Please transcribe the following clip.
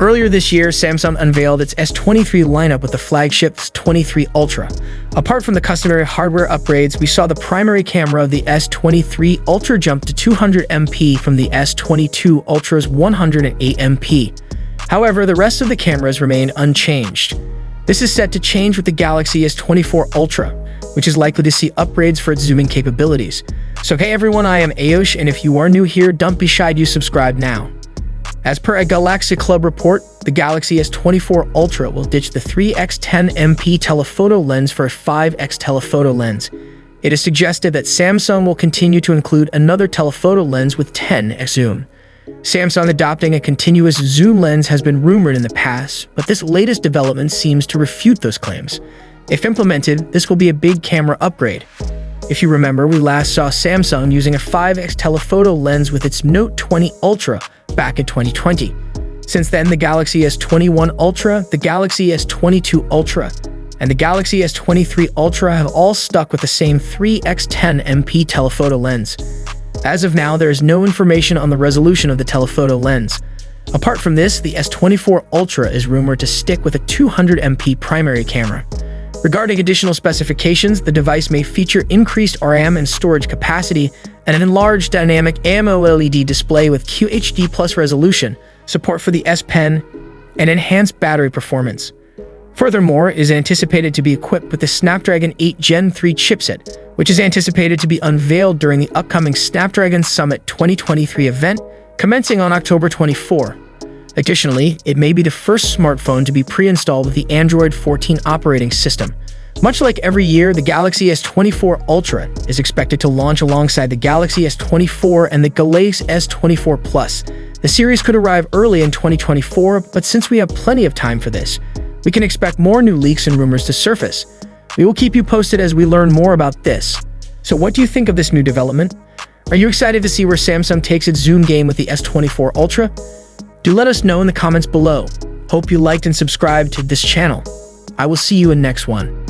Earlier this year, Samsung unveiled its S23 lineup with the flagship S23 Ultra. Apart from the customary hardware upgrades, we saw the primary camera of the S23 Ultra jump to 200 MP from the S22 Ultra's 108 MP. However, the rest of the cameras remained unchanged. This is set to change with the Galaxy S24 Ultra, which is likely to see upgrades for its zooming capabilities. So hey everyone, I am Ayosh, and if you are new here, don't be shy to subscribe now. As per a Galaxy Club report, the Galaxy S24 Ultra will ditch the 3x10MP telephoto lens for a 5x telephoto lens. It is suggested that Samsung will continue to include another telephoto lens with 10x zoom. Samsung adopting a continuous zoom lens has been rumored in the past, but this latest development seems to refute those claims. If implemented, this will be a big camera upgrade. If you remember, we last saw Samsung using a 5x telephoto lens with its Note 20 Ultra back in 2020. Since then, the Galaxy S21 Ultra, the Galaxy S22 Ultra, and the Galaxy S23 Ultra have all stuck with the same 3x10MP telephoto lens. As of now, there is no information on the resolution of the telephoto lens. Apart from this, the S24 Ultra is rumored to stick with a 200MP primary camera. Regarding additional specifications, the device may feature increased RAM and storage capacity and an enlarged dynamic AMOLED display with QHD+ resolution, support for the S Pen, and enhanced battery performance. Furthermore, it is anticipated to be equipped with the Snapdragon 8 Gen 3 chipset, which is anticipated to be unveiled during the upcoming Snapdragon Summit 2023 event, commencing on October 24. Additionally, it may be the first smartphone to be pre-installed with the Android 14 operating system. Much like every year, the Galaxy S24 Ultra is expected to launch alongside the Galaxy S24 and the Galaxy S24 Plus. The series could arrive early in 2024, but since we have plenty of time for this, we can expect more new leaks and rumors to surface. We will keep you posted as we learn more about this. So what do you think of this new development? Are you excited to see where Samsung takes its zoom game with the S24 Ultra? Do let us know in the comments below. Hope you liked and subscribed to this channel. I will see you in next one.